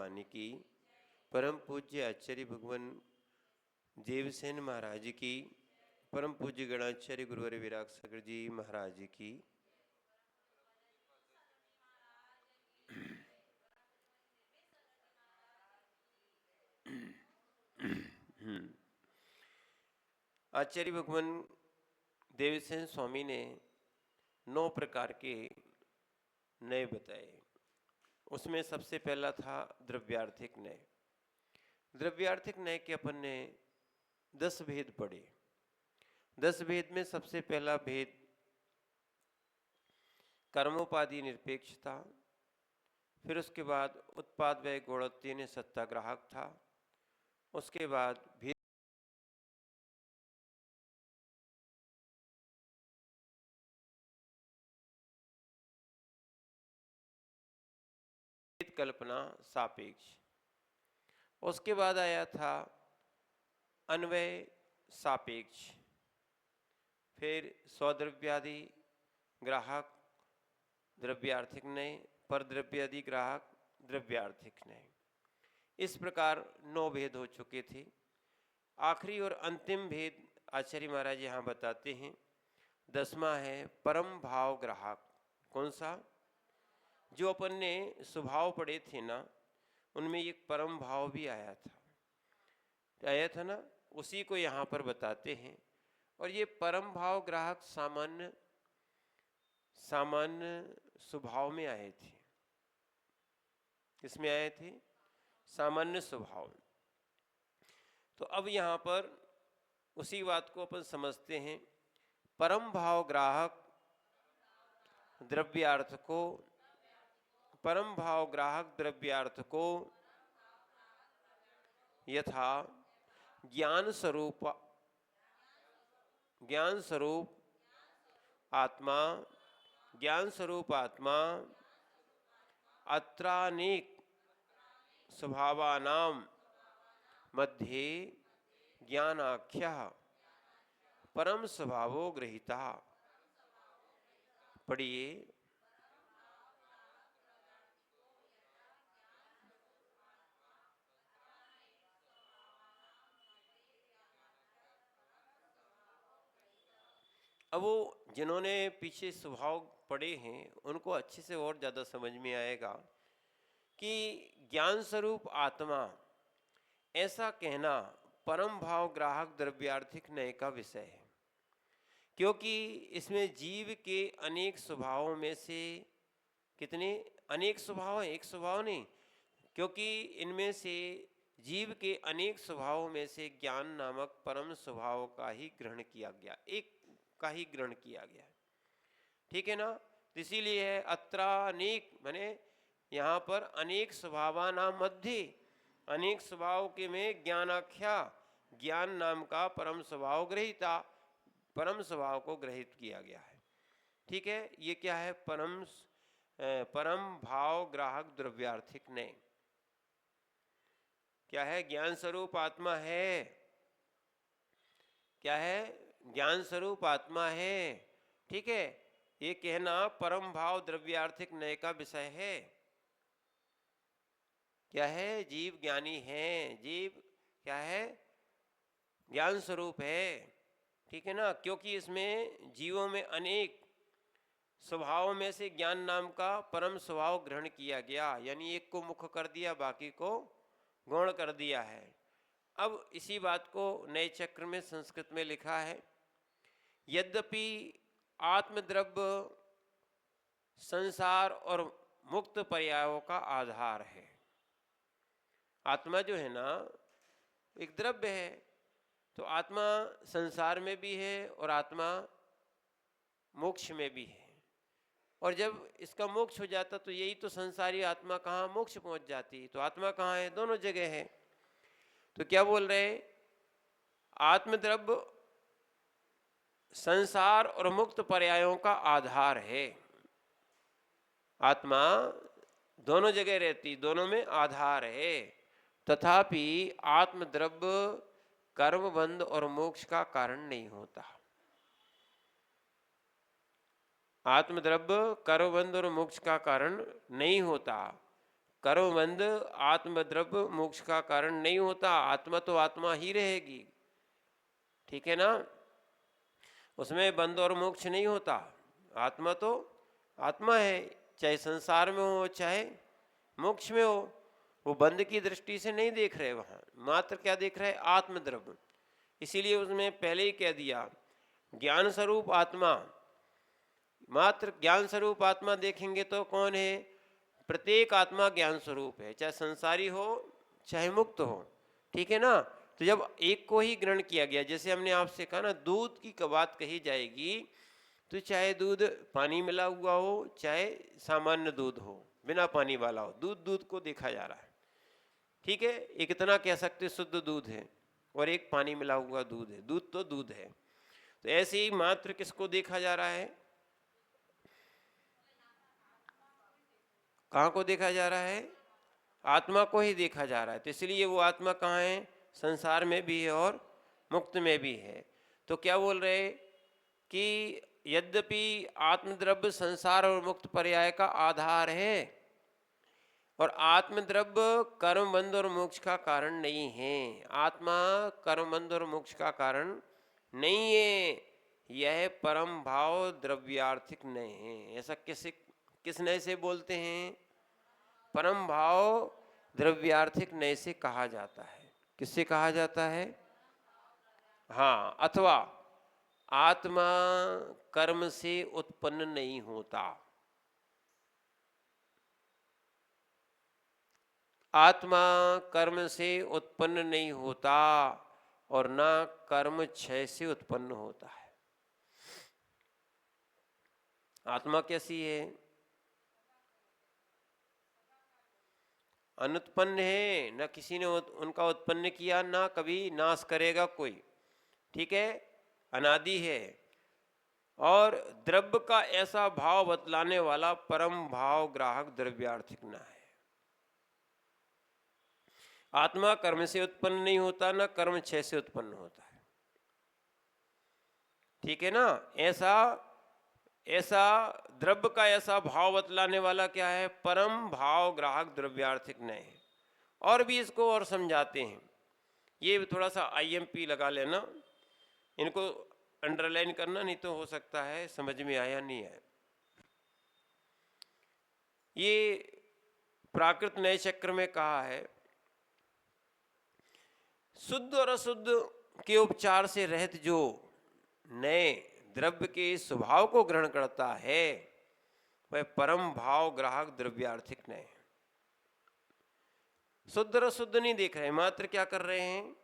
भगवान की, परम पूज्य आचार्य भगवान देवसेन महाराज की, परम पूज्य गणाचार्य गुरुवर विराग सागर जी महाराज की। आचार्य भगवान देवसेन स्वामी ने 9 प्रकार के नए बताए। उसमें सबसे पहला था द्रव्यार्थिक नय। द्रव्यार्थिक नय के अपन ने 10 भेद पढ़े। 10 भेद में सबसे पहला भेद कर्मोपाधि निरपेक्षता, फिर उसके बाद उत्पाद व्यय गुणोत्तीर्ण ने सत्ताग्राहक था, उसके बाद भेद कल्पना सापेक्ष, उसके बाद आया था अन्वय सापेक्ष, फिर स्वद्रव्यादि ग्राहक द्रव्यार्थिक नय, पर द्रव्यादि ग्राहक द्रव्यार्थिक नय। इस प्रकार 9 भेद हो चुके थे। आखिरी और अंतिम भेद आचार्य महाराज यहाँ बताते हैं। 10वां है परम भाव ग्राहक। कौन सा? जो अपन ने स्वभाव पढ़े थे ना, उनमें एक परम भाव भी आया था ना, उसी को यहाँ पर बताते हैं। और ये परम भाव ग्राहक सामान्य स्वभाव में आए थे। किसमें आए थे? सामान्य स्वभाव में। तो अब यहाँ पर उसी बात को अपन समझते हैं। परम भाव ग्राहक द्रव्यार्थ को, परम भाव ग्राहक द्रव्यार्थ को यथा ज्ञान स्वरूप आत्मा, ज्ञान स्वरूप आत्मा अत्रानेक स्वभावानां मध्ये ज्ञानाख्यः परम स्वभावो गृहीता। पढ़िए। अब वो जिन्होंने पीछे स्वभाव पढ़े हैं उनको अच्छे से और ज़्यादा समझ में आएगा कि ज्ञान स्वरूप आत्मा ऐसा कहना परम भाव ग्राहक द्रव्यार्थिक नय का विषय है। क्योंकि इसमें जीव के अनेक स्वभावों में से कितने अनेक स्वभाव हैं, एक स्वभाव नहीं, क्योंकि इनमें से जीव के अनेक स्वभावों में से ज्ञान नामक परम स्वभाव का ही ग्रहण किया गया, एक का ही ग्रहण किया गया। ठीक है ना? इसीलिए है अत्रानेक, माने यहाँ पर अनेक स्वभावाना मध्य, अनेक स्वभाव के में ज्ञानाख्या, ज्ञान नाम का परम स्वभाव ग्रहीता, परम स्वभाव को ग्रहित किया गया है। ठीक है? ये क्या है? परम भाव ग्राहक द्रव्यार्थिक नय क्या है? ज्ञान स्वरूप आत्मा है। क्या है? ज्ञान स्वरूप आत्मा है। ठीक है? ये कहना परम भाव द्रव्यार्थिक नय का विषय है। क्या है? जीव ज्ञानी है, जीव क्या है? ज्ञान स्वरूप है। ठीक है ना? क्योंकि इसमें जीवों में अनेक स्वभाव में से ज्ञान नाम का परम स्वभाव ग्रहण किया गया, यानी एक को मुख्य कर दिया, बाकी को गौण कर दिया है। अब इसी बात को नए चक्र में संस्कृत में लिखा है, यद्यपि आत्मद्रव्य संसार और मुक्त पर्यायों का आधार है। आत्मा जो है ना एक द्रव्य है, तो आत्मा संसार में भी है और आत्मा मोक्ष में भी है। और जब इसका मोक्ष हो जाता तो यही तो संसारी आत्मा कहाँ मोक्ष पहुंच जाती, तो आत्मा कहाँ है? दोनों जगह है। तो क्या बोल रहे हैं? आत्मद्रव्य संसार और मुक्त पर्यायों का आधार है। आत्मा दोनों जगह रहती, दोनों में आधार है। तथापि आत्मद्रव्य कर्मबंध और मोक्ष का कारण नहीं होता। आत्मद्रव्य कर्मबंध और मोक्ष का कारण नहीं होता। कर्मबंध आत्मद्रव्य मोक्ष का कारण नहीं होता। आत्मा तो आत्मा ही रहेगी, ठीक है ना, उसमें बंध और मोक्ष नहीं होता। आत्मा तो आत्मा है, चाहे संसार में हो चाहे मोक्ष में हो। वो बंध की दृष्टि से नहीं देख रहे, वहां मात्र क्या देख रहे, आत्मद्रव्य। इसीलिए उसमें पहले ही कह दिया ज्ञान स्वरूप आत्मा। मात्र ज्ञान स्वरूप आत्मा देखेंगे तो कौन है, प्रत्येक आत्मा ज्ञान स्वरूप है, चाहे संसारी हो चाहे मुक्त हो, ठीक है ना। तो जब एक को ही ग्रहण किया गया, जैसे हमने आपसे कहा ना, दूध की बात कही जाएगी तो चाहे दूध पानी मिला हुआ हो चाहे सामान्य दूध हो, बिना पानी वाला हो, दूध दूध को देखा जा रहा है, ठीक है। एक इतना कह सकते शुद्ध दूध है और एक पानी मिला हुआ दूध है, दूध तो दूध है। तो ऐसे ही मात्र किसको देखा जा रहा है, कहाँ को देखा जा रहा है, आत्मा को ही देखा जा रहा है। तो इसलिए वो आत्मा कहाँ है, संसार में भी है और मुक्त में भी है। तो क्या बोल रहे कि यद्यपि आत्मद्रव्य संसार और मुक्त पर्याय का आधार है, और आत्मद्रव्य कर्मबंध और मोक्ष का कारण नहीं है। आत्मा कर्मबंध और मोक्ष का कारण नहीं है, यह परम भाव द्रव्यार्थिक नहीं है। ऐसा किस नए से बोलते हैं, परम भाव द्रव्यार्थिक नए से कहा जाता है। किससे कहा जाता है, हाँ, अथवा आत्मा कर्म से उत्पन्न नहीं होता। आत्मा कर्म से उत्पन्न नहीं होता और न कर्म क्षय से उत्पन्न होता है। आत्मा कैसी है, अनुत्पन्न है, न किसी ने उनका उत्पन्न किया, ना कभी नाश करेगा कोई, ठीक है, अनादि है। और द्रव्य का ऐसा भाव बतलाने वाला परम भाव ग्राहक द्रव्यार्थिक न है। आत्मा कर्म से उत्पन्न नहीं होता, ना कर्म क्षय से उत्पन्न होता है, ठीक है ना। ऐसा द्रव्य का ऐसा भाव बतलाने वाला क्या है, परम भाव ग्राहक द्रव्यार्थिक न है। और भी इसको और समझाते हैं, ये थोड़ा सा IMP लगा लेना, इनको अंडरलाइन करना, नहीं तो हो सकता है समझ में आया नहीं है। ये प्राकृत नए चक्र में कहा है, शुद्ध और अशुद्ध के उपचार से रहित जो नए द्रव्य के स्वभाव को ग्रहण करता है, वह परम भाव ग्राहक द्रव्यार्थिक नए। शुद्ध और अशुद्ध नहीं देख रहे, मात्र क्या कर रहे हैं,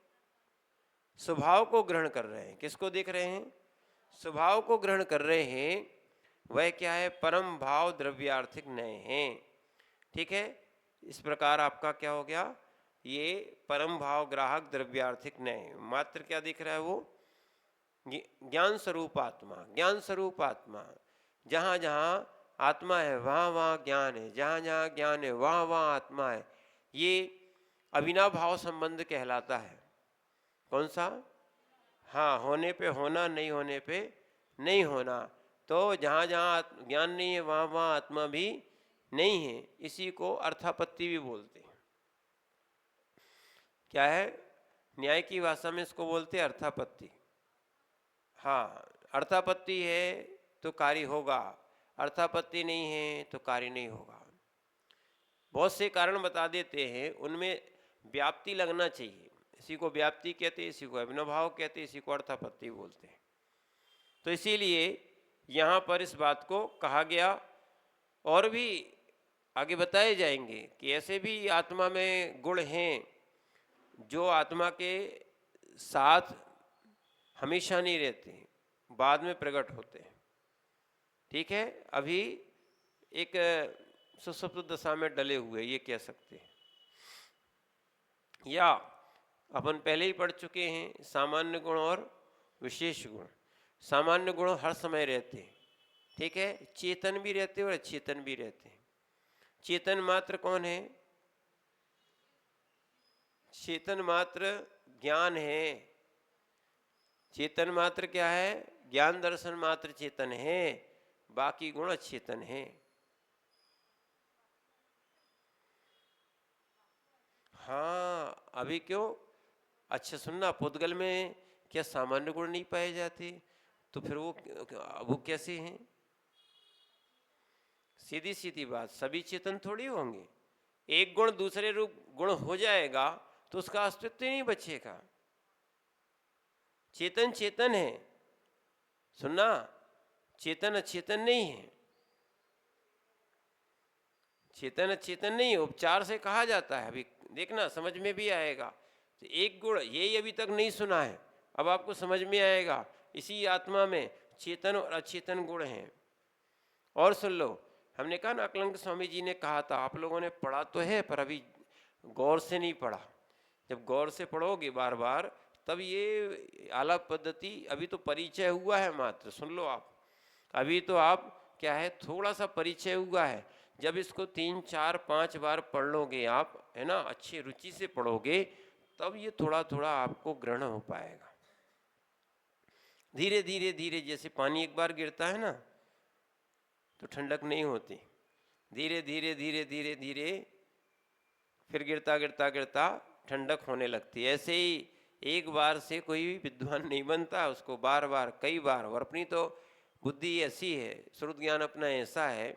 स्वभाव को ग्रहण कर रहे हैं। किसको देख रहे हैं, स्वभाव को ग्रहण कर रहे हैं। वह क्या है, परम भाव द्रव्यार्थिक नए हैं, ठीक है। इस प्रकार आपका क्या हो गया, ये परम भाव ग्राहक द्रव्यार्थिक नए। मात्र क्या दिख रहा है, वो ज्ञान स्वरूप आत्मा। ज्ञान स्वरूप आत्मा, जहाँ जहाँ आत्मा है वहाँ वहाँ ज्ञान है, जहाँ जहाँ ज्ञान है वहाँ वहाँ आत्मा है। ये अविनाभाव संबंध कहलाता है। कौन सा, हाँ, होने पे होना, नहीं होने पे नहीं होना। तो जहाँ जहाँ ज्ञान नहीं है वहाँ वहाँ आत्मा भी नहीं है। इसी को अर्थापत्ति भी बोलते हैं। क्या है, न्याय की भाषा में इसको बोलते हैं अर्थापत्ति। हाँ, अर्थापत्ति है तो कार्य होगा, अर्थापत्ति नहीं है तो कार्य नहीं होगा। बहुत से कारण बता देते हैं, उनमें व्याप्ति लगना चाहिए। इसी को व्याप्ति कहते हैं, इसी को अविनाभाव कहते हैं, इसी को अर्थापत्ति बोलते हैं। तो इसीलिए यहाँ पर इस बात को कहा गया। और भी आगे बताए जाएंगे कि ऐसे भी आत्मा में गुण हैं जो आत्मा के साथ हमेशा नहीं रहते, बाद में प्रकट होते हैं, ठीक है। अभी एक सुसुप्त दशा में डले हुए, ये कह सकते हैं। या अपन पहले ही पढ़ चुके हैं, सामान्य गुण और विशेष गुण। सामान्य गुण हर समय रहते हैं, ठीक है, चेतन भी रहते हैं और अचेतन भी रहते हैं। चेतन मात्र कौन है, चेतन मात्र ज्ञान है। चेतन मात्र क्या है, ज्ञान दर्शन मात्र चेतन है, बाकी गुण अचेतन है। हाँ, अभी क्यों? अच्छा सुनना, पुद्गल में क्या सामान्य गुण नहीं पाए जाते? तो फिर वो कैसे हैं? सीधी सीधी बात, सभी चेतन थोड़ी होंगे। एक गुण दूसरे रूप गुण हो जाएगा तो उसका अस्तित्व ही नहीं बचेगा। चेतन चेतन है, सुनना, चेतन अचेतन नहीं है। चेतन अचेतन नहीं है, उपचार से कहा जाता है, अभी देखना समझ में भी आएगा। तो एक गुण यही अभी तक नहीं सुना है, अब आपको समझ में आएगा। इसी आत्मा में चेतन और अचेतन गुण हैं। और सुन लो, हमने कहा ना, अकलंक स्वामी जी ने कहा था, आप लोगों ने पढ़ा तो है पर अभी गौर से नहीं पढ़ा। जब गौर से पढ़ोगे बार बार तब ये आलाप पद्धति, अभी तो परिचय हुआ है मात्र, सुन लो आप, अभी तो आप क्या है, थोड़ा सा परिचय हुआ है। जब इसको 3 4 5 बार पढ़ लोगे आप, है ना, अच्छी रुचि से पढ़ोगे, तब ये थोड़ा थोड़ा आपको ग्रहण हो पाएगा। धीरे धीरे धीरे, जैसे पानी एक बार गिरता है ना तो ठंडक नहीं होती, धीरे धीरे धीरे धीरे धीरे फिर गिरता गिरता गिरता ठंडक होने लगती है। ऐसे ही एक बार से कोई भी विद्वान नहीं बनता, उसको बार बार कई बार, और अपनी तो बुद्धि ऐसी है, श्रुत ज्ञान अपना ऐसा है,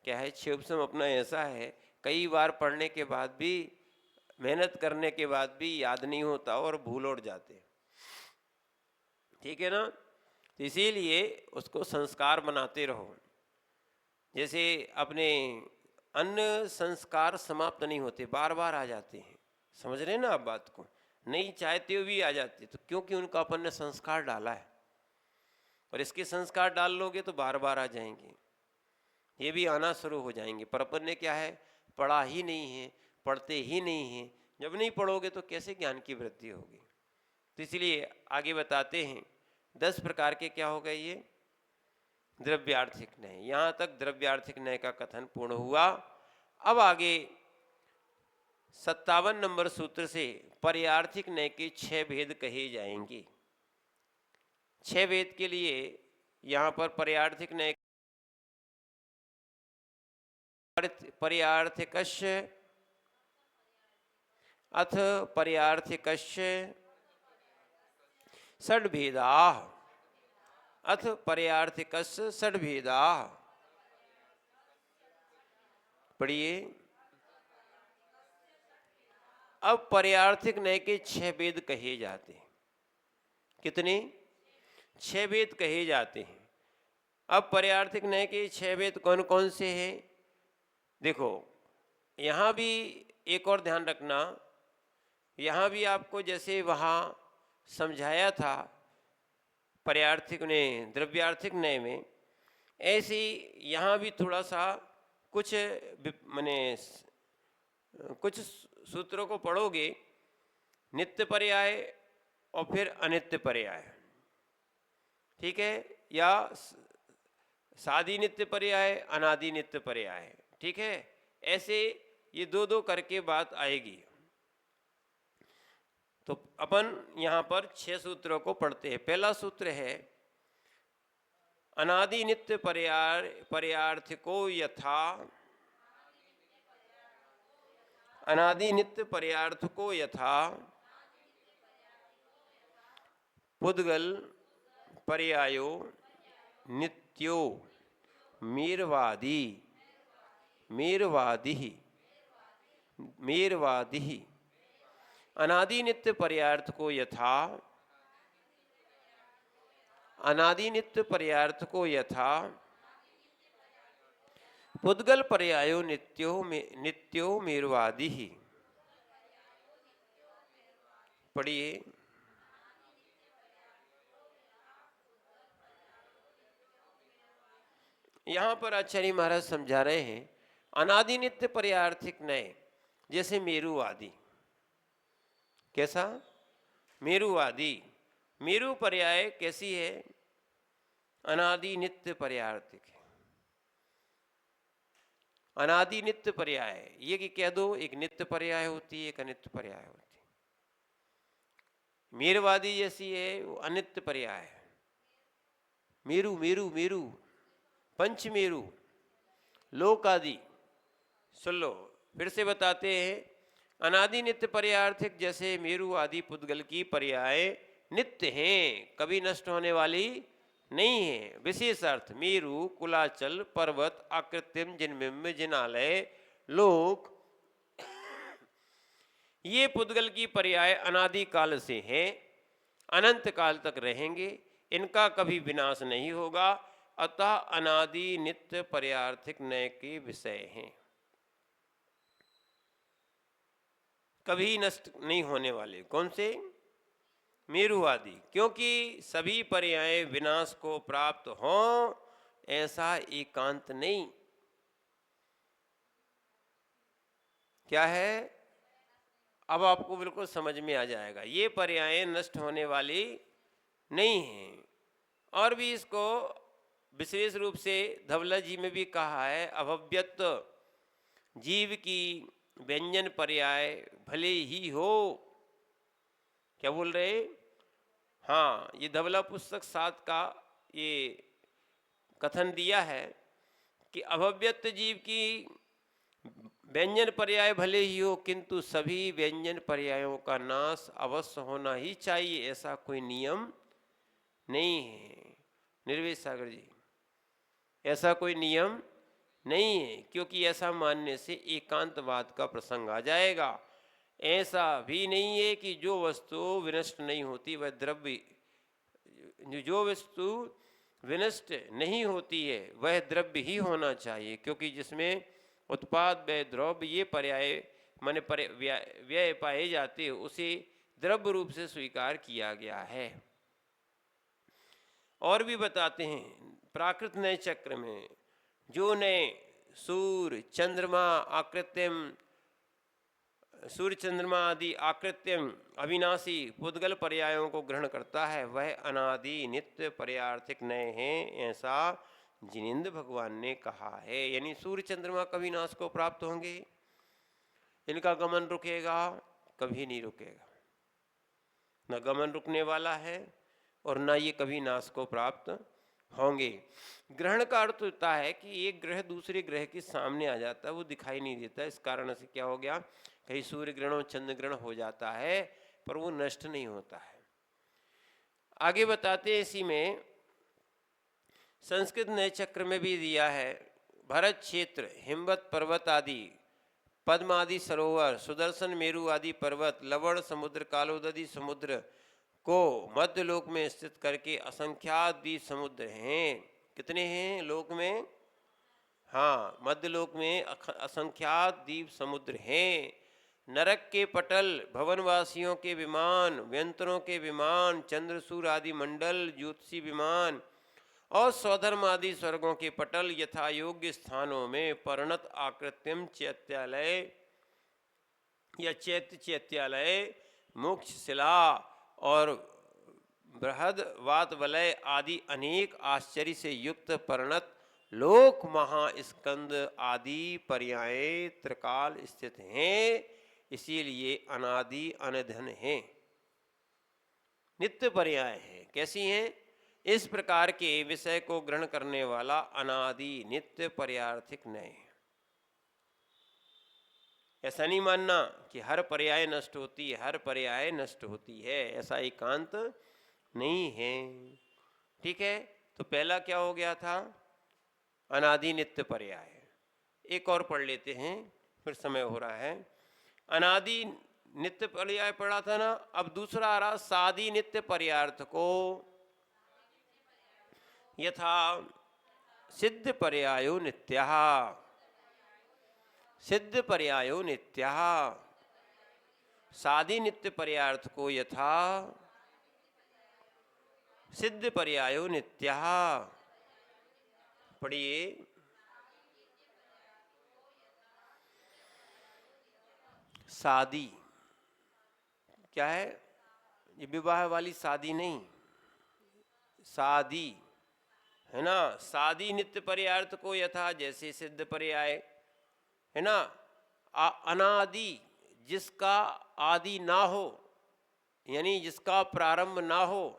क्या है, क्षेपसम अपना ऐसा है, कई बार पढ़ने के बाद भी, मेहनत करने के बाद भी याद नहीं होता और भूल उड़ जाते। ठीक है ना? तो इसीलिए उसको संस्कार बनाते रहो। जैसे अपने अन्य संस्कार समाप्त नहीं होते, बार बार आ जाते हैं। समझ रहे हैं ना आप बात को? नहीं चाहते हुए भी आ जाते, तो क्योंकि उनका अपन ने संस्कार डाला है, और इसके संस्कार डाल लोगे तो बार बार आ जाएंगे, ये भी आना शुरू हो जाएंगे। पर अपन ने क्या है, पढ़ा ही नहीं है, पढ़ते ही नहीं है। जब नहीं पढ़ोगे तो कैसे ज्ञान की वृद्धि होगी? तो इसलिए आगे बताते हैं 10 प्रकार के क्या हो गए ये द्रव्यार्थिक न्याय। यहां तक द्रव्यार्थिक न्याय का कथन पूर्ण हुआ। अब आगे 57 नंबर सूत्र से पर्यार्थिक न्याय के 6 भेद कहे जाएंगे। 6 भेद के लिए यहां पर पर्यार्थिक न्याय, पर्यार्थिकस्य अथ पर्यार्थिकस्य षड्भेदाः, अथ पर्यार्थिकस्य षड्भेदाः। पढ़िए। अब पर्यार्थिक न्याय के 6 भेद कहे जाते हैं। कितने? 6 भेद कहे जाते हैं। अब पर्यार्थिक न्याय के 6 भेद कौन कौन से हैं? देखो, यहाँ भी एक और ध्यान रखना, यहाँ भी आपको जैसे वहाँ समझाया था पर्यार्थिक ने द्रव्यार्थिक न्याय में, ऐसे यहाँ भी थोड़ा सा कुछ माने कुछ सूत्रों को पढ़ोगे, नित्य पर्याय और फिर अनित्य पर्याय, ठीक है, या सादी नित्य पर्याय, अनादि नित्य पर्याय, ठीक है, ऐसे ये दो दो करके बात आएगी। तो अपन यहाँ पर 6 सूत्रों को पढ़ते हैं। पहला सूत्र है अनादि नित्य पर्यार्थिको यथा, अनादि नित्य पर्यार्थको यथा पुद्गल पर्यायो नित्यो मेरवादी, मेरवादी, मेरवादी। अनादि नित्य पर्यार्थ को यथा, अनादि नित्य पर्यार्थ को यथा पुद्गल पर्यायो नित्यो मेरवादी। पढ़िए। यहाँ पर आचार्य महाराज समझा रहे हैं अनादि नित्य पर्यार्थिक नए, जैसे मेरुवादी। कैसा? मेरुवादी। मेरु पर्याय कैसी है? अनादि नित्य पर्यार्थिक है। अनादि नित्य पर्याय, ये कि कह दो एक नित्य पर्याय होती है, एक अनित्य पर्याय होती है। मेरुवादी जैसी है वो अनित्य पर्याय है। मेरु मेरु मेरु, पंचमेरु, लोक आदि। सुन लो, फिर से बताते हैं, अनादि नित्य पर्यायर्थिक जैसे मेरु आदि पुद्गल की पर्याय नित्य हैं, कभी नष्ट होने वाली नहीं है। विशेष अर्थ मेरु, कुलाचल, पर्वत, आकृत्यम, जिनबिंब, जिनालय, लोक, ये पुद्गल की पर्याय अनादि काल से हैं, अनंत काल तक रहेंगे, इनका कभी विनाश नहीं होगा, अतः अनादि नित्य पर्यार्थिक नय के विषय हैं, कभी नष्ट नहीं होने वाले। कौन से? मेरु आदि, क्योंकि सभी पर्याय विनाश को प्राप्त हों ऐसा एकांत नहीं। क्या है? अब आपको बिल्कुल समझ में आ जाएगा, ये पर्याय नष्ट होने वाली नहीं है। और भी इसको विशेष रूप से धवला जी में भी कहा है, अभव्यत जीव की व्यंजन पर्याय भले ही हो। क्या बोल रहे? हाँ, ये धवला पुस्तक 7 का ये कथन दिया है कि अभव्यत जीव की व्यंजन पर्याय भले ही हो, किंतु सभी व्यंजन पर्यायों का नाश अवश्य होना ही चाहिए, ऐसा कोई नियम नहीं है। निर्वेश सागर जी, ऐसा कोई नियम नहीं है, क्योंकि ऐसा मानने से एकांतवाद का प्रसंग आ जाएगा। ऐसा भी नहीं है कि जो वस्तु विनष्ट नहीं होती वह द्रव्य, जो वस्तु विनष्ट नहीं होती है वह द्रव्य ही होना चाहिए, क्योंकि जिसमें उत्पाद व्यय द्रव्य ये पर्याय माने व्यय पाए जाते उसे द्रव्य रूप से स्वीकार किया गया है। और भी बताते हैं प्राकृत नय चक्र में, जो नय सूर्य चंद्रमा आकृत्यम, सूर्य चंद्रमा आदि आकृत्यम अविनाशी पुद्गल पर्यायों को ग्रहण करता है वह अनादि नित्य पर्यार्थिक नय है, ऐसा जिनेन्द्र भगवान ने कहा है। यानी सूर्य चंद्रमा कभी नाश को प्राप्त होंगे, इनका गमन रुकेगा? कभी नहीं रुकेगा, न गमन रुकने वाला है और न ये कभी नाश को प्राप्त होंगे। ग्रहण का अर्थ होता है कि एक ग्रह दूसरे ग्रह के सामने आ जाता है, वो दिखाई नहीं देता, इस कारण से क्या हो गया, कहीं सूर्य ग्रहण और चंद्र ग्रहण हो जाता है पर वो नष्ट नहीं होता है। आगे बताते हैं, इसी में संस्कृत नय चक्र में भी दिया है, भरत क्षेत्र, हिमवत पर्वत आदि, पद्म आदि सरोवर, सुदर्शन मेरु आदि पर्वत, लवण समुद्र, कालोदधि समुद्र को मध्य लोक में स्थित करके असंख्यात द्वीप समुद्र हैं। कितने हैं लोक में? हाँ, मध्य लोक में असंख्यात द्वीप समुद्र हैं। नरक के पटल, भवनवासियों के विमान, व्यंतरों के विमान, चंद्रसूर आदि मंडल, ज्योतिषी विमान और स्वधर्म आदि स्वर्गों के पटल यथा योग्य स्थानों में परिणत आकृत्यम चैत्यालय या चैत्य चैत्यालय, मोक्ष शिला और बृहद वात वलय आदि अनेक आश्चर्य से युक्त परिणत लोक महास्कंद आदि पर्याय त्रिकाल स्थित हैं, इसीलिए अनादि अनधन हैं, नित्य पर्याय है। कैसी हैं? इस प्रकार के विषय को ग्रहण करने वाला अनादि नित्य पर्यार्थिक नय। ऐसा नहीं मानना कि हर पर्याय नष्ट होती है, हर पर्याय नष्ट होती है, ऐसा एकांत नहीं है। ठीक है, तो पहला क्या हो गया था? अनादि नित्य पर्याय। एक और पढ़ लेते हैं, फिर समय हो रहा है। अनादि नित्य पर्याय पढ़ा था ना, अब दूसरा आ रहा सादि नित्य पर्यार्थ को यथा सिद्ध पर्यायो नित्यः, सिद्ध पर्यायो नित्यः, सादि नित्य पर्यार्थ को यथा सिद्ध पर्यायो नित्यः। पढ़िए, शादी क्या है? ये विवाह वाली शादी नहीं, शादी है ना। शादी नित्य पर्यार्थ को यथा जैसे सिद्ध पर्याय है ना। अनादि जिसका आदि ना हो, यानी जिसका प्रारंभ ना हो,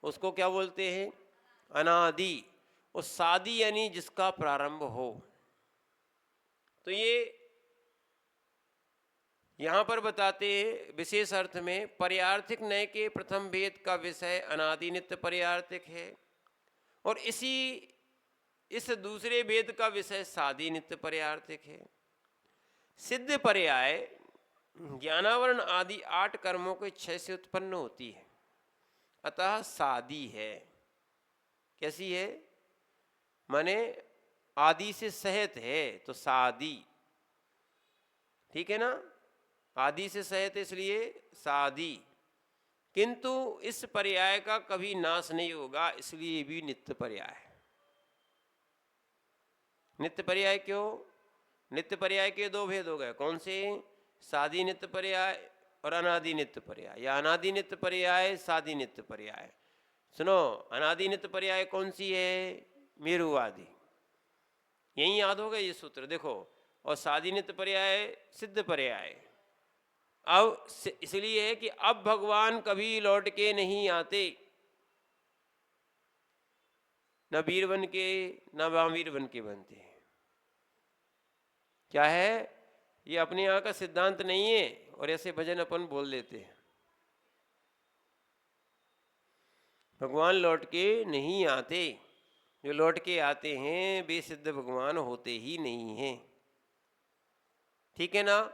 उसको क्या बोलते हैं? अनादि। और शादी यानी जिसका प्रारंभ हो। तो ये यहाँ पर बताते हैं विशेष अर्थ में पर्यार्थिक नय के प्रथम भेद का विषय अनादि नित्य पर्यार्थिक है, और इस दूसरे भेद का विषय सादी नित्य पर्यार्थिक है। सिद्ध पर्याय ज्ञानावरण आदि 8 कर्मों के क्षय से उत्पन्न होती है, अतः सादी है। कैसी है? माने आदि से सहित है तो सादी, ठीक है ना। आदि से सहित इसलिए सादी, किंतु इस पर्याय का कभी नाश नहीं होगा, इसलिए भी नित्य पर्याय है। नित्य पर्याय क्यों? नित्य पर्याय के 2 भेद हो गए। कौन से? सादी नित्य पर्याय और अनादि नित्य पर्याय, या अनादि नित्य पर्याय, सादी नित्य पर्याय। सुनो, अनादि नित्य पर्याय कौन सी है? मेरुवादी। यही याद होगा ये सूत्र, देखो। और सादी नित्य पर्याय सिद्ध पर्याय। अब इसलिए है कि अब भगवान कभी लौट के नहीं आते, न वीर बन के न महावीर बन के बनते हैं। क्या है? ये अपने यहाँ का सिद्धांत नहीं है, और ऐसे भजन अपन बोल देते हैं। भगवान लौट के नहीं आते, जो लौट के आते हैं वे सिद्ध भगवान होते ही नहीं हैं, ठीक है ना।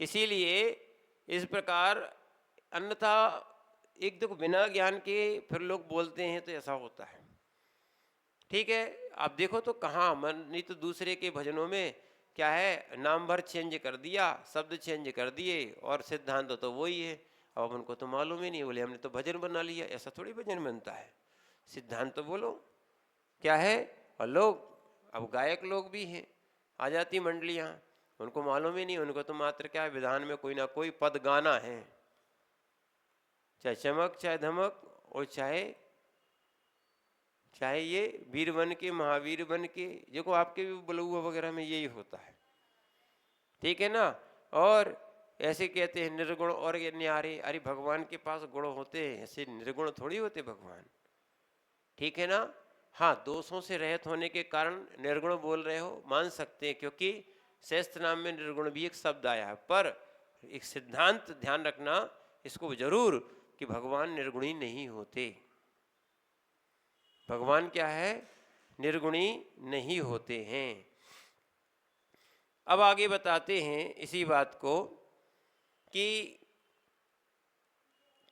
इसीलिए इस प्रकार, अन्यथा एक देखो बिना ज्ञान के फिर लोग बोलते हैं तो ऐसा होता है, ठीक है। आप देखो तो कहाँ मन, नहीं तो दूसरे के भजनों में क्या है, नाम भर चेंज कर दिया, शब्द चेंज कर दिए, और सिद्धांत तो वही है। अब उनको तो मालूम ही नहीं, बोले हमने तो भजन बना लिया। ऐसा थोड़ी भजन बनता है, सिद्धांत तो बोलो क्या है। और लोग, अब गायक लोग भी हैं, आ जाती मंडलियाँ, उनको मालूम ही नहीं, उनको तो मात्र क्या है, विधान में कोई ना कोई पद गाना है, चाहे चमक चाहे धमक, और चाहे ये वीर बन के महावीर बन के। देखो आपके भी बलुआ वगैरह में यही होता है, ठीक है ना। और ऐसे कहते हैं निर्गुण और ये न्यारे, अरे भगवान के पास गुण होते हैं, ऐसे निर्गुण थोड़ी होते भगवान, ठीक है ना। हाँ, दोषों से रहित होने के कारण निर्गुण बोल रहे हो, मान सकते हैं, क्योंकि श्रेष्ठ नाम में निर्गुण भी एक शब्द आया है। पर एक सिद्धांत ध्यान रखना इसको जरूर, कि भगवान निर्गुणी नहीं होते। भगवान क्या है? निर्गुणी नहीं होते हैं। अब आगे बताते हैं इसी बात को कि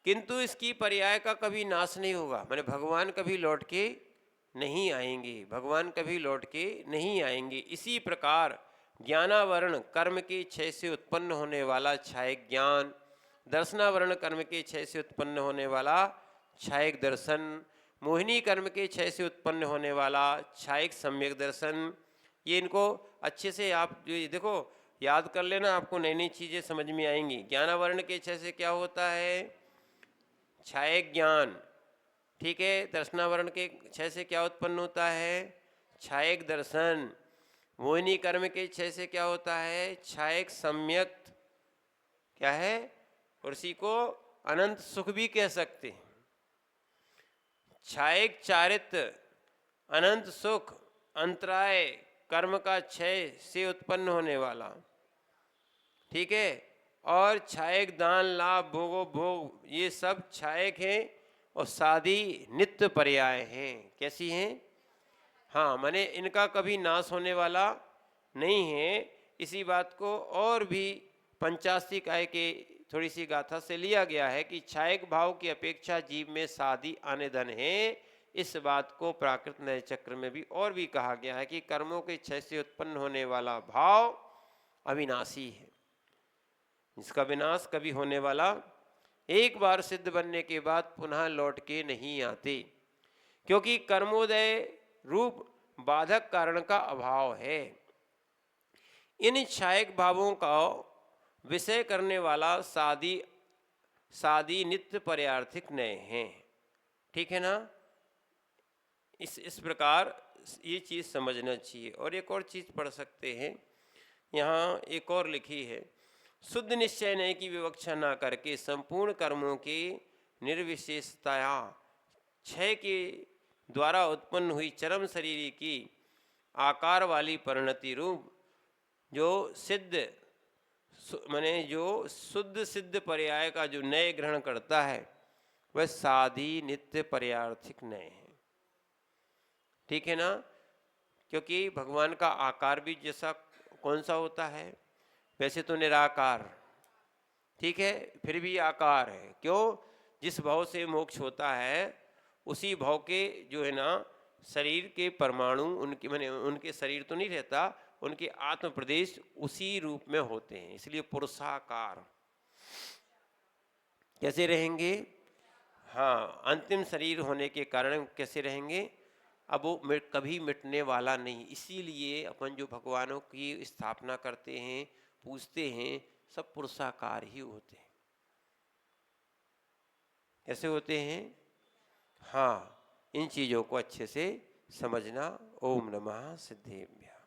किंतु इसकी पर्याय का कभी नाश नहीं होगा, माने भगवान कभी लौट के नहीं आएंगे, भगवान कभी लौट के नहीं आएंगे। इसी प्रकार ज्ञानावरण कर्म के क्षय से उत्पन्न होने वाला छायक ज्ञान, दर्शनावरण कर्म के क्षय से उत्पन्न होने वाला छायक दर्शन, मोहिनी कर्म के क्षय से उत्पन्न होने वाला छायक सम्यक दर्शन, ये इनको अच्छे से आप जो देखो याद कर लेना, आपको नई नई चीज़ें समझ में आएंगी। ज्ञानावरण के क्षय से क्या होता है? छायक ज्ञान, ठीक है। दर्शनावरण के क्षय से क्या उत्पन्न होता है? छायक दर्शन। मोहिनी कर्म के क्षय से क्या होता है? छायक सम्यक, क्या है, और इसी को अनंत सुख भी कह सकते हैं। छायक चारित्र, अनंत सुख, अंतराय, कर्म का क्षय से उत्पन्न होने वाला, ठीक है। और छायक दान, लाभ, भोगो भोग, ये सब छायक हैं, और सादी नित्य पर्याय हैं। कैसी हैं? हाँ, माने इनका कभी नाश होने वाला नहीं है। इसी बात को और भी पंचास्ती काय के थोड़ी सी गाथा से लिया गया है कि छायक भाव की अपेक्षा जीव में सादी आनेधन है। इस बात को प्राकृत नय चक्र में भी और भी कहा गया है कि कर्मों के क्षय से उत्पन्न होने वाला भाव अविनाशी है, जिसका विनाश कभी होने वाला, एक बार सिद्ध बनने के बाद पुनः लौट के नहीं आते, क्योंकि कर्मोदय रूप बाधक कारण का अभाव है। इन छायक भावों का विषय करने वाला सादी नित्य पर्यार्थिक नय हैं, ठीक है ना। इस प्रकार ये चीज़ समझना चाहिए। और एक और चीज़ पढ़ सकते हैं, यहाँ एक और लिखी है, शुद्ध निश्चय नय की विवक्षा ना करके संपूर्ण कर्मों की निर्विशेषताया क्षय के द्वारा उत्पन्न हुई चरम शरीर की आकार वाली परिणति रूप जो सिद्ध माने जो शुद्ध सिद्ध पर्याय का जो नय ग्रहण करता है वह साधी नित्य पर्यार्थिक नय है। ठीक है ना? क्योंकि भगवान का आकार भी जैसा कौन सा होता है? वैसे तो निराकार, ठीक है, फिर भी आकार है। क्यों? जिस भाव से मोक्ष होता है उसी भाव के जो है ना शरीर के परमाणु उनके माने उनके शरीर तो नहीं रहता, उनके आत्म प्रदेश उसी रूप में होते हैं, इसलिए पुरुषाकार। कैसे रहेंगे? हाँ, अंतिम शरीर होने के कारण कैसे रहेंगे? अब वो कभी मिटने वाला नहीं, इसीलिए अपन जो भगवानों की स्थापना करते हैं, पूजते हैं, सब पुरुषाकार ही होते हैं। कैसे होते हैं? हाँ, इन चीजों को अच्छे से समझना। ओम नमः सिद्धेभ्यः।